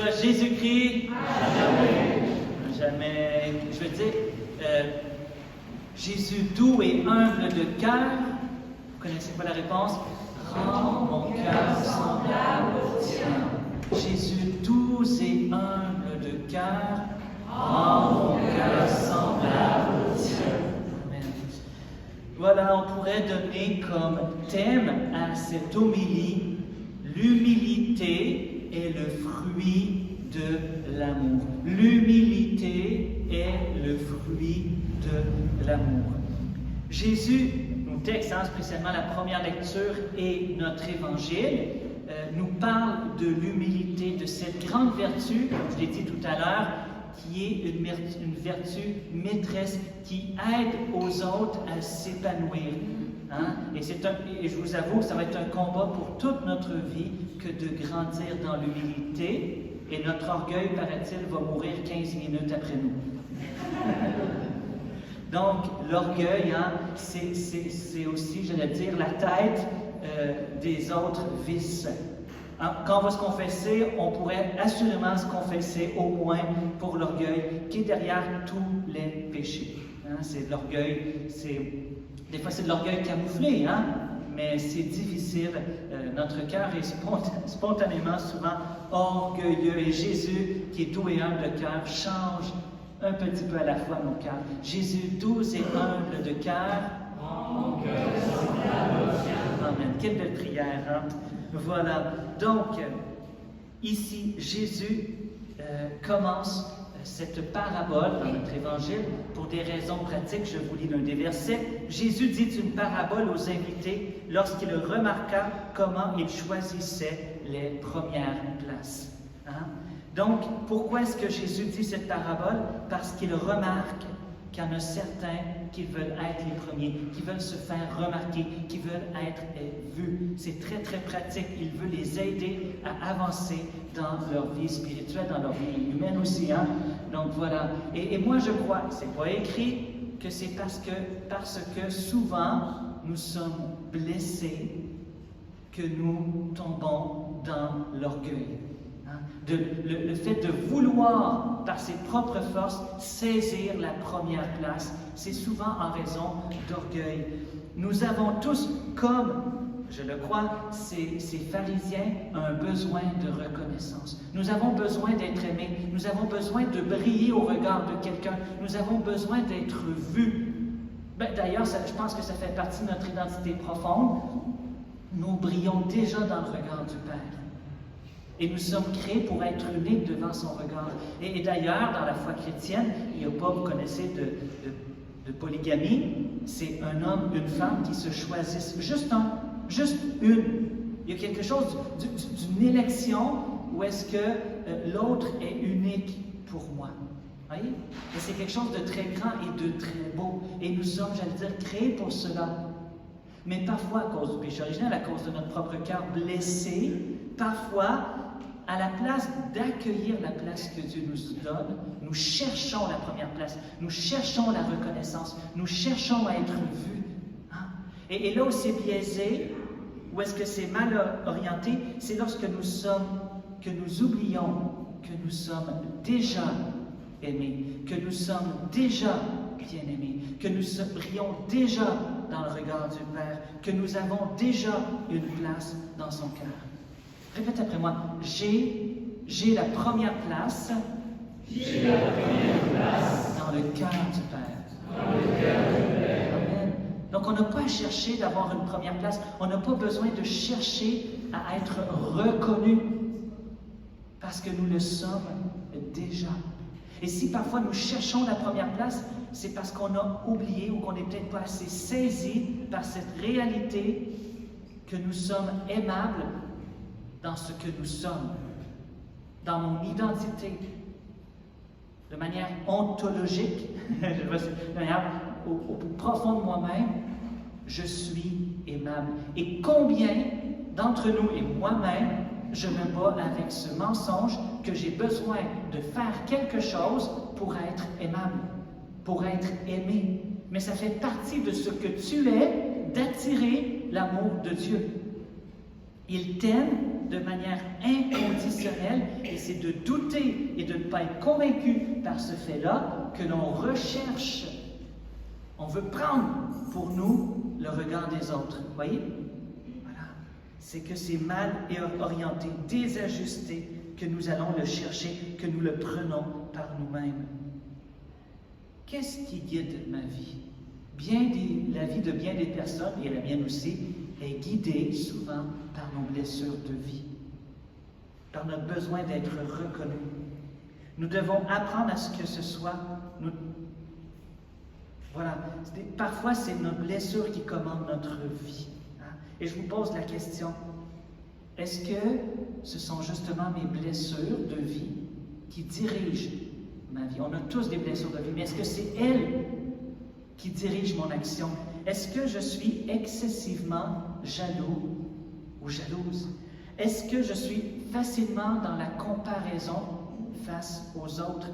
ça, Jésus-Christ. Jamais. Je veux dire, Jésus doux et humble de cœur. Vous connaissez pas la réponse? Rends mon cœur semblable au tien. Jésus doux et humble de cœur. Rends mon cœur semblable au tien. Amen. Voilà, on pourrait donner comme thème à cette homélie: l'humilité est le fruit de l'amour. L'humilité est le fruit de l'amour. Jésus, nos textes, spécialement la première lecture et notre évangile, nous parle de l'humilité, de cette grande vertu, comme je l'ai dit tout à l'heure, qui est une vertu maîtresse qui aide aux autres à s'épanouir. Et je vous avoue que ça va être un combat pour toute notre vie que de grandir dans l'humilité. Et notre orgueil, paraît-il, va mourir 15 minutes après nous. Donc, l'orgueil, c'est aussi, j'allais dire, la tête des autres vices. Quand on va se confesser, on pourrait assurément se confesser au moins pour l'orgueil qui est derrière tous les péchés. C'est de l'orgueil, des fois c'est de l'orgueil camouflé, mais c'est difficile. Notre cœur est spontanément souvent orgueilleux. Et Jésus, qui est doux et humble de cœur, change un petit peu à la fois nos cœurs. Jésus, doux et humble de cœur. Mon cœur semblable au tien. Amen. Quelle belle prière, Voilà. Donc, ici, Jésus commence cette parabole dans notre évangile pour des raisons pratiques. Je vous lis l'un des versets. Jésus dit une parabole aux invités lorsqu'il remarqua comment ils choisissaient les premières places. Donc, pourquoi est-ce que Jésus dit cette parabole? Parce qu'il remarque qu'il y en a certains qui veulent être les premiers, qui veulent se faire remarquer, qui veulent être vus. C'est très, très pratique. Il veut les aider à avancer dans leur vie spirituelle, dans leur vie humaine aussi. Donc voilà. Et moi, je crois, c'est pas écrit, que c'est parce que souvent, nous sommes blessés que nous tombons dans l'orgueil. Le fait de vouloir, par ses propres forces, saisir la première place, c'est souvent en raison d'orgueil. Nous avons tous, comme, je le crois, ces pharisiens, un besoin de reconnaissance. Nous avons besoin d'être aimés. Nous avons besoin de briller au regard de quelqu'un. Nous avons besoin d'être vus. D'ailleurs, je pense que ça fait partie de notre identité profonde. Nous brillons déjà dans le regard du Père. Et nous sommes créés pour être uniques devant son regard. Et d'ailleurs, dans la foi chrétienne, il n'y a pas, vous connaissez, de polygamie. C'est un homme, une femme qui se choisissent. Juste une. Il y a quelque chose d'une élection où est-ce que l'autre est unique pour moi. Voyez? Et c'est quelque chose de très grand et de très beau. Et nous sommes, j'allais dire, créés pour cela. Mais parfois, à cause du péché originel, à cause de notre propre cœur blessé, parfois, à la place d'accueillir la place que Dieu nous donne, nous cherchons la première place, nous cherchons la reconnaissance, nous cherchons à être vus. Et là où c'est biaisé, où est-ce que c'est mal orienté, c'est lorsque nous oublions que nous sommes déjà aimés, que nous sommes déjà bien-aimés, que nous brillons déjà dans le regard du Père, que nous avons déjà une place dans son cœur. Répète après moi. J'ai la première place. J'ai la première place dans le cœur du Père. Dans le cœur du Père. Amen. Donc, on n'a pas à chercher d'avoir une première place. On n'a pas besoin de chercher à être reconnu parce que nous le sommes déjà. Et si parfois nous cherchons la première place, c'est parce qu'on a oublié ou qu'on n'est peut-être pas assez saisi par cette réalité que nous sommes aimables dans ce que nous sommes, dans mon identité, de manière ontologique, de manière au plus profond de moi-même, je suis aimable. Et combien d'entre nous et moi-même, je me bats avec ce mensonge que j'ai besoin de faire quelque chose pour être aimable, pour être aimé. Mais ça fait partie de ce que tu es, d'attirer l'amour de Dieu. Il t'aime de manière inconditionnelle, et c'est de douter et de ne pas être convaincu par ce fait-là que l'on recherche. On veut prendre pour nous le regard des autres. Voyez? Voilà. C'est que c'est mal et orienté, désajusté, que nous allons le chercher, que nous le prenons par nous-mêmes. Qu'est-ce qui guide ma vie? La vie de bien des personnes, et la mienne aussi, est guidée souvent par nos blessures de vie, par notre besoin d'être reconnus. Nous devons apprendre à ce que ce soit... Voilà, parfois c'est nos blessures qui commandent notre vie. Hein? Et je vous pose la question, est-ce que ce sont justement mes blessures de vie qui dirigent ma vie? On a tous des blessures de vie, mais est-ce que c'est elles qui dirigent mon action? Est-ce que je suis excessivement jaloux ou jalouse? Est-ce que je suis facilement dans la comparaison face aux autres?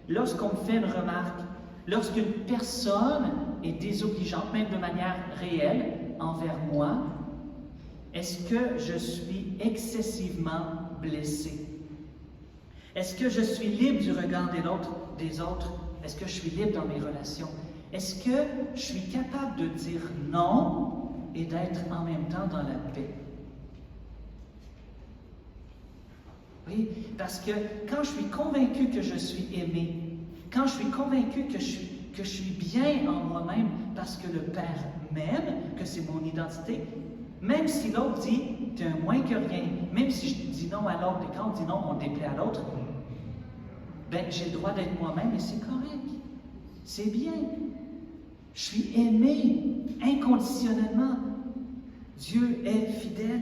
Lorsqu'on me fait une remarque, lorsqu'une personne est désobligeante, même de manière réelle, envers moi, est-ce que je suis excessivement blessé? Est-ce que je suis libre du regard des autres? Est-ce que je suis libre dans mes relations? Est-ce que je suis capable de dire non et d'être en même temps dans la paix? Oui, parce que quand je suis convaincu que je suis aimé, quand je suis convaincu que je suis bien en moi-même parce que le Père m'aime, que c'est mon identité, même si l'autre dit « t'es un moins que rien », même si je dis non à l'autre, et quand on dit non, on déplaît à l'autre, ben j'ai le droit d'être moi-même et c'est correct. C'est bien. Je suis aimé inconditionnellement. Dieu est fidèle.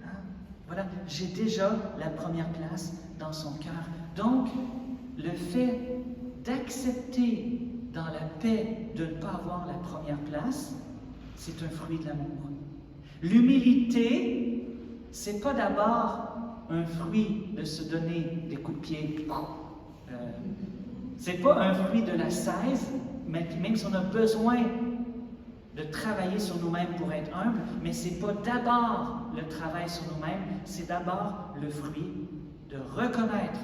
Hein? Voilà, j'ai déjà la première place dans son cœur. Donc, le fait d'accepter dans la paix de ne pas avoir la première place, c'est un fruit de l'amour. L'humilité, c'est pas d'abord un fruit de se donner des coups de pied. C'est pas un fruit de la l'ascèse, mais même si on a besoin de travailler sur nous-mêmes pour être humble, mais c'est pas d'abord le travail sur nous-mêmes, c'est d'abord le fruit de reconnaître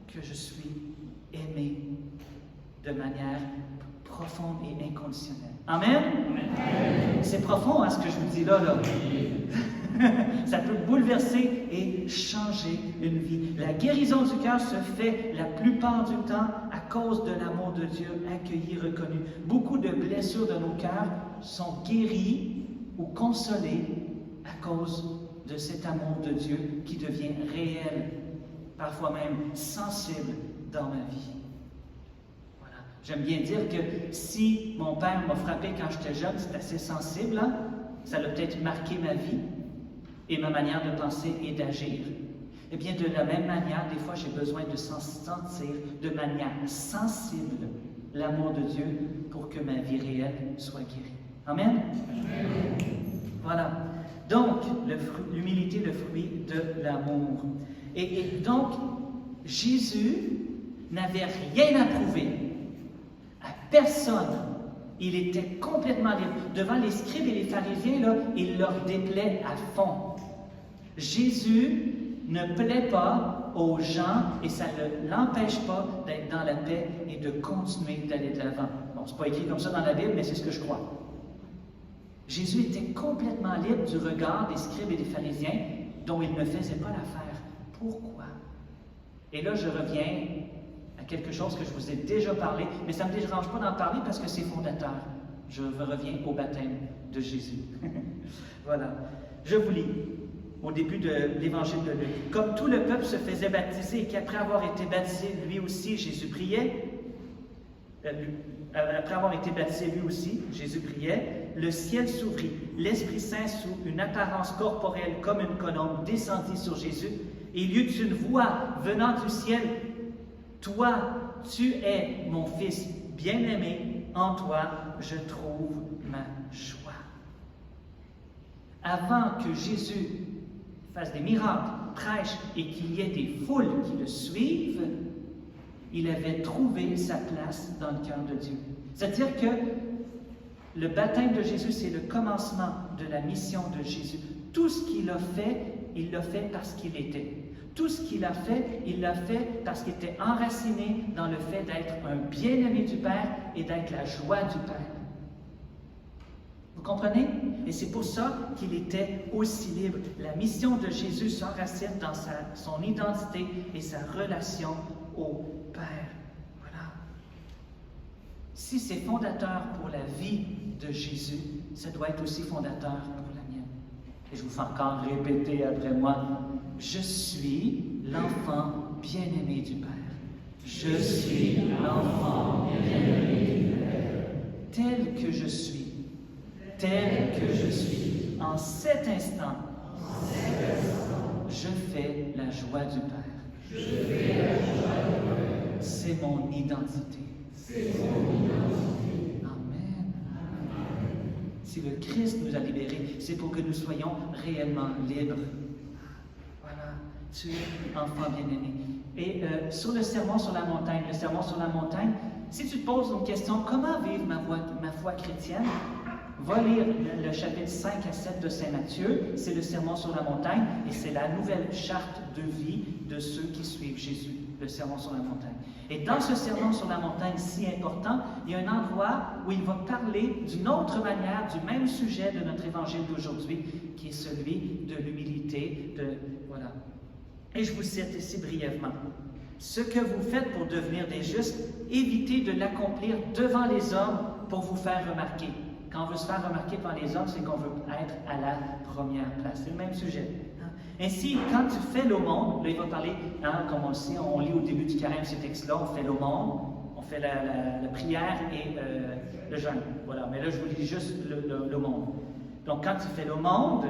que je suis aimé de manière profonde et inconditionnelle. Amen? Amen. C'est profond, hein, ce que je vous dis là. Ça peut bouleverser et changer une vie. La guérison du cœur se fait la plupart du temps à cause de l'amour de Dieu accueilli, reconnu. Beaucoup de blessures de nos cœurs sont guéries ou consolées à cause de cet amour de Dieu qui devient réel, parfois même sensible dans ma vie. Voilà. J'aime bien dire que si mon père m'a frappé quand j'étais jeune, c'est assez sensible, hein? Ça l'a peut-être marqué ma vie et ma manière de penser et d'agir. Eh bien, de la même manière, des fois, j'ai besoin de sentir de manière sensible l'amour de Dieu pour que ma vie réelle soit guérie. Amen? Amen. Voilà. Donc, l'humilité, le fruit de l'amour. Et donc, Jésus n'avait rien à prouver à personne. Il était complètement libre. Devant les scribes et les pharisiens, là, il leur déplaît à fond. Jésus ne plaît pas aux gens et ça ne l'empêche pas d'être dans la paix et de continuer d'aller de l'avant. Bon, c'est pas écrit comme ça dans la Bible, mais c'est ce que je crois. Jésus était complètement libre du regard des scribes et des pharisiens dont il ne faisait pas l'affaire. Pourquoi? Et là, je reviens à quelque chose que je vous ai déjà parlé, mais ça ne me dérange pas d'en parler parce que c'est fondateur. Je reviens au baptême de Jésus. Voilà. Je vous lis au début de l'évangile de Luc. Comme tout le peuple se faisait baptiser et qu'après avoir été baptisé, lui aussi, Jésus priait, après avoir été baptisé, lui aussi, Jésus priait, le ciel s'ouvrit, l'Esprit Saint, sous une apparence corporelle comme une colombe, descendit sur Jésus, et il y eut une voix venant du ciel, « Toi, tu es mon Fils bien-aimé, en toi je trouve ma joie. » Avant que Jésus fasse des miracles, prêche et qu'il y ait des foules qui le suivent, il avait trouvé sa place dans le cœur de Dieu. C'est-à-dire que le baptême de Jésus, c'est le commencement de la mission de Jésus. Tout ce qu'il a fait il l'a fait parce qu'il était. Tout ce qu'il a fait, il l'a fait parce qu'il était enraciné dans le fait d'être un bien-aimé du Père et d'être la joie du Père. Vous comprenez? Et c'est pour ça qu'il était aussi libre. La mission de Jésus s'enracine dans son identité et sa relation au Père. Voilà. Si c'est fondateur pour la vie de Jésus, ça doit être aussi fondateur pour la mienne. Et je vous fais encore répéter après moi. Je suis l'enfant bien-aimé du Père. Je suis l'enfant bien-aimé du Père. Tel que je suis. Tel que je suis. En cet instant, je fais la joie du Père. C'est mon identité. Amen. Si le Christ nous a libérés, c'est pour que nous soyons réellement libres. Voilà, tu es enfant bien-aimé. Et sur le sermon sur la montagne, si tu te poses une question, comment vivre ma foi chrétienne? Va lire le chapitre 5 à 7 de Saint Matthieu, c'est le sermon sur la montagne, et c'est la nouvelle charte de vie de ceux qui suivent Jésus, le sermon sur la montagne. Et dans ce sermon sur la montagne si important, il y a un endroit où il va parler d'une autre manière du même sujet de notre évangile d'aujourd'hui, qui est celui de l'humilité, voilà. Et je vous cite ici brièvement. Ce que vous faites pour devenir des justes, évitez de l'accomplir devant les hommes pour vous faire remarquer. Quand on veut se faire remarquer par les hommes, c'est qu'on veut être à la première place. C'est le même sujet. Ainsi, quand tu fais l'aumône, là il va parler, comme on le sait, on lit au début du carême ces textes-là, on fait l'aumône, on fait la prière et le jeûne. Voilà, mais là je vous lis juste l'aumône. Donc quand tu fais l'aumône,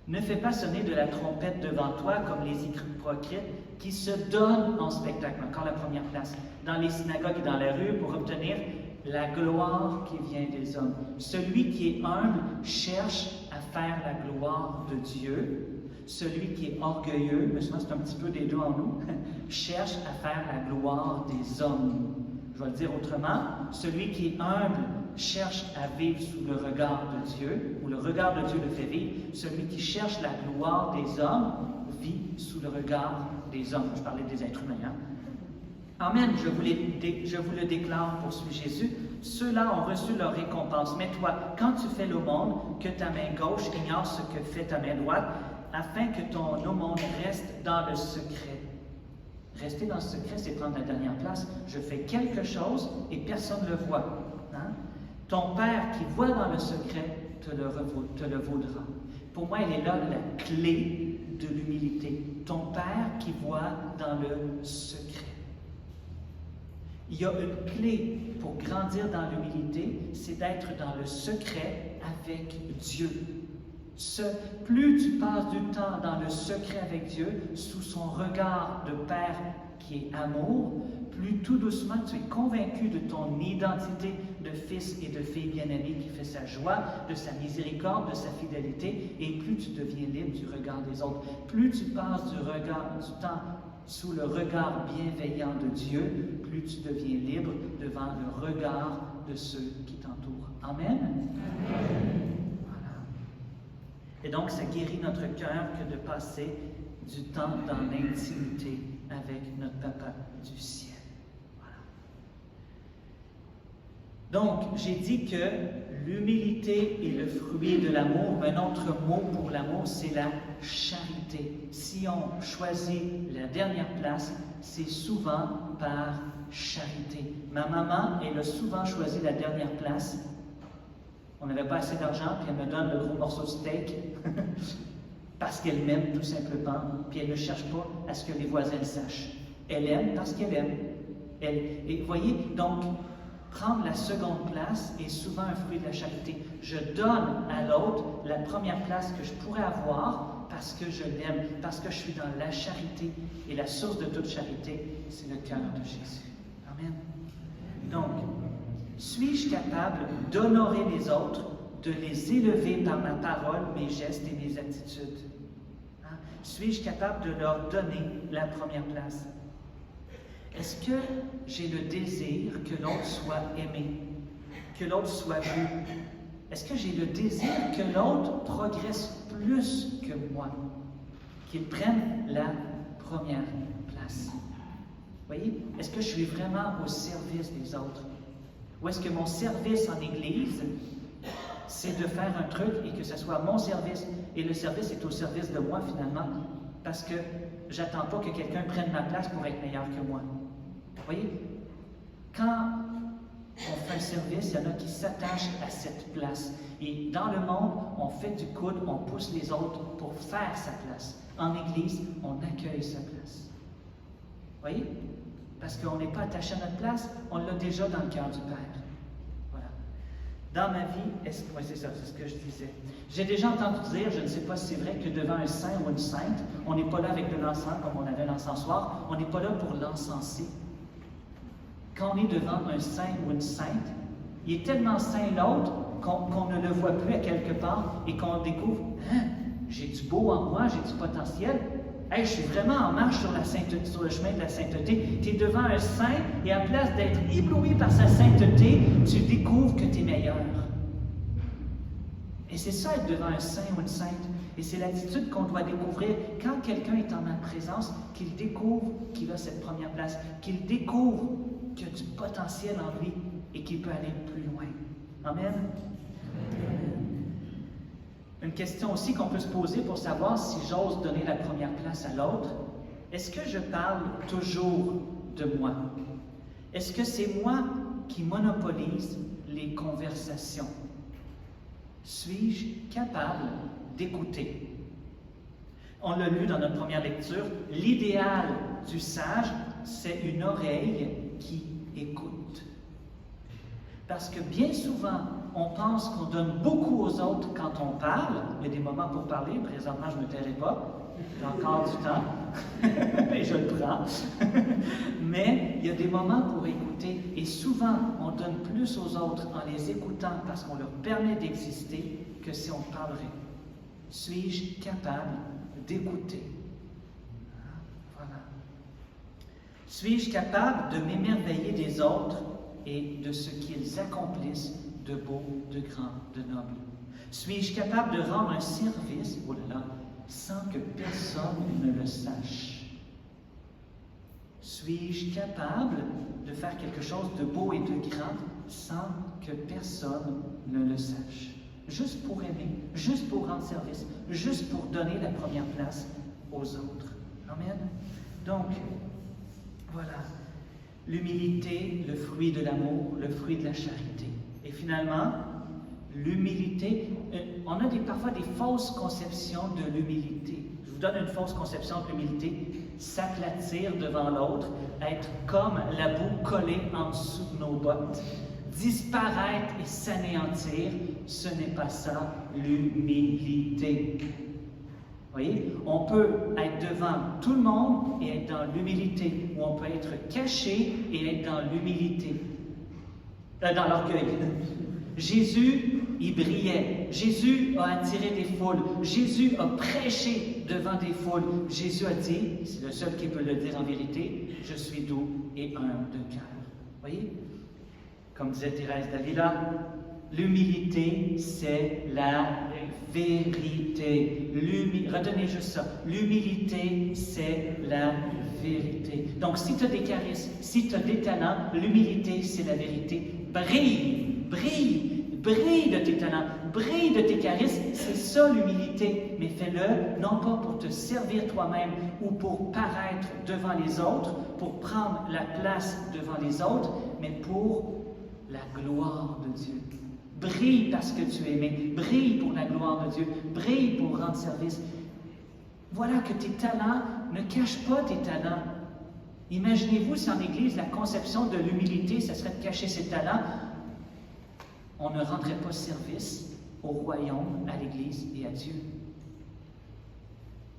ne fais pas sonner de la trompette devant toi comme les hypocrites qui se donnent en spectacle, encore la première place, dans les synagogues et dans la rue pour obtenir la gloire qui vient des hommes. Celui qui est humble cherche à faire la gloire de Dieu. Celui qui est orgueilleux, mais souvent c'est un petit peu des deux en nous, cherche à faire la gloire des hommes. Je vais le dire autrement. Celui qui est humble cherche à vivre sous le regard de Dieu, ou le regard de Dieu le fait vivre. Celui qui cherche la gloire des hommes vit sous le regard des hommes. Je parlais des êtres humains, hein? Amen, je vous le déclare, poursuit Jésus, ceux-là ont reçu leur récompense. Mais toi, quand tu fais l'aumône, que ta main gauche ignore ce que fait ta main droite, afin que ton aumône reste dans le secret. Rester dans le secret, c'est prendre la dernière place. Je fais quelque chose et personne ne le voit. Hein? Ton Père qui voit dans le secret te le vaudra. Pour moi, elle est là la clé de l'humilité. Ton Père qui voit dans le secret. Il y a une clé pour grandir dans l'humilité, c'est d'être dans le secret avec Dieu. Plus tu passes du temps dans le secret avec Dieu, sous son regard de Père qui est amour, plus tout doucement tu es convaincu de ton identité de fils et de fille bien-aimée qui fait sa joie, de sa miséricorde, de sa fidélité, et plus tu deviens libre du regard des autres. Plus tu passes du temps sous le regard bienveillant de Dieu, plus tu deviens libre devant le regard de ceux qui t'entourent. Amen? Voilà. Et donc, ça guérit notre cœur que de passer du temps dans l'intimité avec notre Papa du ciel. Voilà. Donc, j'ai dit que l'humilité est le fruit de l'amour, mais un autre mot pour l'amour, c'est la charité. Si on choisit la dernière place, c'est souvent par charité. Ma maman, elle a souvent choisi la dernière place. On n'avait pas assez d'argent, puis elle me donne le gros morceau de steak, parce qu'elle m'aime tout simplement, puis elle ne cherche pas à ce que les voisins le sachent. Elle aime parce qu'elle aime. Et vous voyez, donc, prendre la seconde place est souvent un fruit de la charité. Je donne à l'autre la première place que je pourrais avoir parce que je l'aime, parce que je suis dans la charité. Et la source de toute charité, c'est le cœur de Jésus. Amen. Donc, suis-je capable d'honorer les autres, de les élever par ma parole, mes gestes et mes attitudes? Hein? Suis-je capable de leur donner la première place? Est-ce que j'ai le désir que l'autre soit aimé, que l'autre soit vu, Est-ce que j'ai le désir que l'autre progresse plus que moi, qu'il prenne la première place? Voyez, est-ce que je suis vraiment au service des autres? Ou est-ce que mon service en Église, c'est de faire un truc et que ce soit mon service, et le service est au service de moi finalement, parce que j'attends pas que quelqu'un prenne ma place pour être meilleur que moi. Vous voyez? Quand on fait un service, il y en a qui s'attachent à cette place. Et dans le monde, on fait du coude, on pousse les autres pour faire sa place. En Église, on accueille sa place. Vous voyez? Parce qu'on n'est pas attaché à notre place, on l'a déjà dans le cœur du Père. Voilà. Dans ma vie, oui, c'est ça, c'est ce que je disais. J'ai déjà entendu dire, je ne sais pas si c'est vrai, que devant un saint ou une sainte, on n'est pas là avec de l'encens comme on avait l'encensoir, on n'est pas là pour l'encenser. Quand on est devant un saint ou une sainte, il est tellement saint l'autre qu'on ne le voit plus à quelque part et qu'on découvre, hein, j'ai du beau en moi, j'ai du potentiel. Hey, je suis vraiment en marche sur le chemin de la sainteté. Tu es devant un saint et à place d'être ébloui par sa sainteté, tu découvres que tu es meilleur. Et c'est ça être devant un saint ou une sainte. Et c'est l'attitude qu'on doit découvrir quand quelqu'un est en ma présence, qu'il découvre qu'il a cette première place, qu'il découvre qu'il y a du potentiel en lui et qu'il peut aller plus loin. Amen. Une question aussi qu'on peut se poser pour savoir si j'ose donner la première place à l'autre. Est-ce que je parle toujours de moi? Est-ce que c'est moi qui monopolise les conversations? Suis-je capable d'écouter? On l'a lu dans notre première lecture, l'idéal du sage, c'est une oreille qui écoute. Parce que bien souvent, on pense qu'on donne beaucoup aux autres quand on parle. Il y a des moments pour parler. Présentement, je ne me tairai pas. J'ai encore du temps. Et je le prends. Mais il y a des moments pour écouter. Et souvent, on donne plus aux autres en les écoutant parce qu'on leur permet d'exister que si on parlerait. Suis-je capable d'écouter? Voilà. Suis-je capable de m'émerveiller des autres et de ce qu'ils accomplissent de beau, de grand, de noble? Suis-je capable de rendre un service, oh là là, sans que personne ne le sache? Suis-je capable de faire quelque chose de beau et de grand sans que personne ne le sache? Juste pour aimer, juste pour rendre service, juste pour donner la première place aux autres. Amen. Donc, voilà. L'humilité, le fruit de l'amour, le fruit de la charité. Et finalement, l'humilité, on a parfois des fausses conceptions de l'humilité. Je vous donne une fausse conception de l'humilité. S'aplatir devant l'autre, être comme la boue collée en dessous de nos bottes, disparaître et s'anéantir, ce n'est pas ça l'humilité. Vous voyez, on peut être devant tout le monde et être dans l'humilité, ou on peut être caché et être dans l'humilité, dans l'orgueil. Jésus, il brillait. Jésus a attiré des foules. Jésus a prêché devant des foules. Jésus a dit, c'est le seul qui peut le dire en vérité, je suis doux et humble de cœur. Vous voyez? Comme disait Thérèse d'Avila, l'humilité, c'est la vérité. Retenez juste ça. L'humilité, c'est la vérité. Donc, si tu as des charismes, si tu as des talents, l'humilité, c'est la vérité. Brille, brille, brille de tes talents, brille de tes charismes. C'est ça l'humilité. Mais fais-le non pas pour te servir toi-même ou pour paraître devant les autres, pour prendre la place devant les autres, mais pour la gloire de Dieu. Brille parce que tu es aimé. Brille pour la gloire de Dieu. Brille pour rendre service. Voilà que tes talents ne cachent pas tes talents. Imaginez-vous si en Église, la conception de l'humilité, ce serait de cacher ses talents. On ne rendrait pas service au royaume, à l'Église et à Dieu.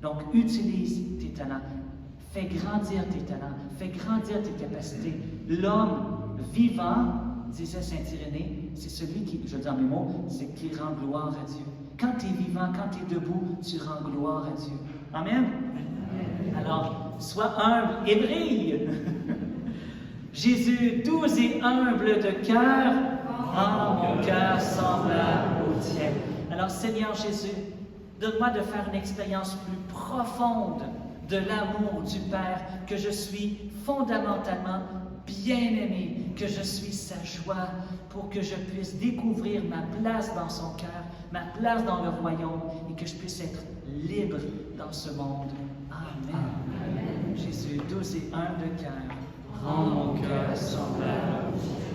Donc, utilise tes talents. Fais grandir tes talents. Fais grandir tes capacités. L'homme vivant, disait saint Irénée, c'est celui qui, je le dis en mes mots, c'est qui rend gloire à Dieu. Quand tu es vivant, quand tu es debout, tu rends gloire à Dieu. Amen? Alors, sois humble et brille. Jésus, doux et humble de cœur, Rends mon cœur semblable au tien. Alors Seigneur Jésus, donne-moi de faire une expérience plus profonde de l'amour du Père, que je suis fondamentalement bien-aimé, que je suis sa joie, pour que je puisse découvrir ma place dans son cœur, ma place dans le royaume, et que je puisse être libre dans ce monde. Amen. Amen. Jésus, doux et humble cœur, rends mon cœur semblable au tien.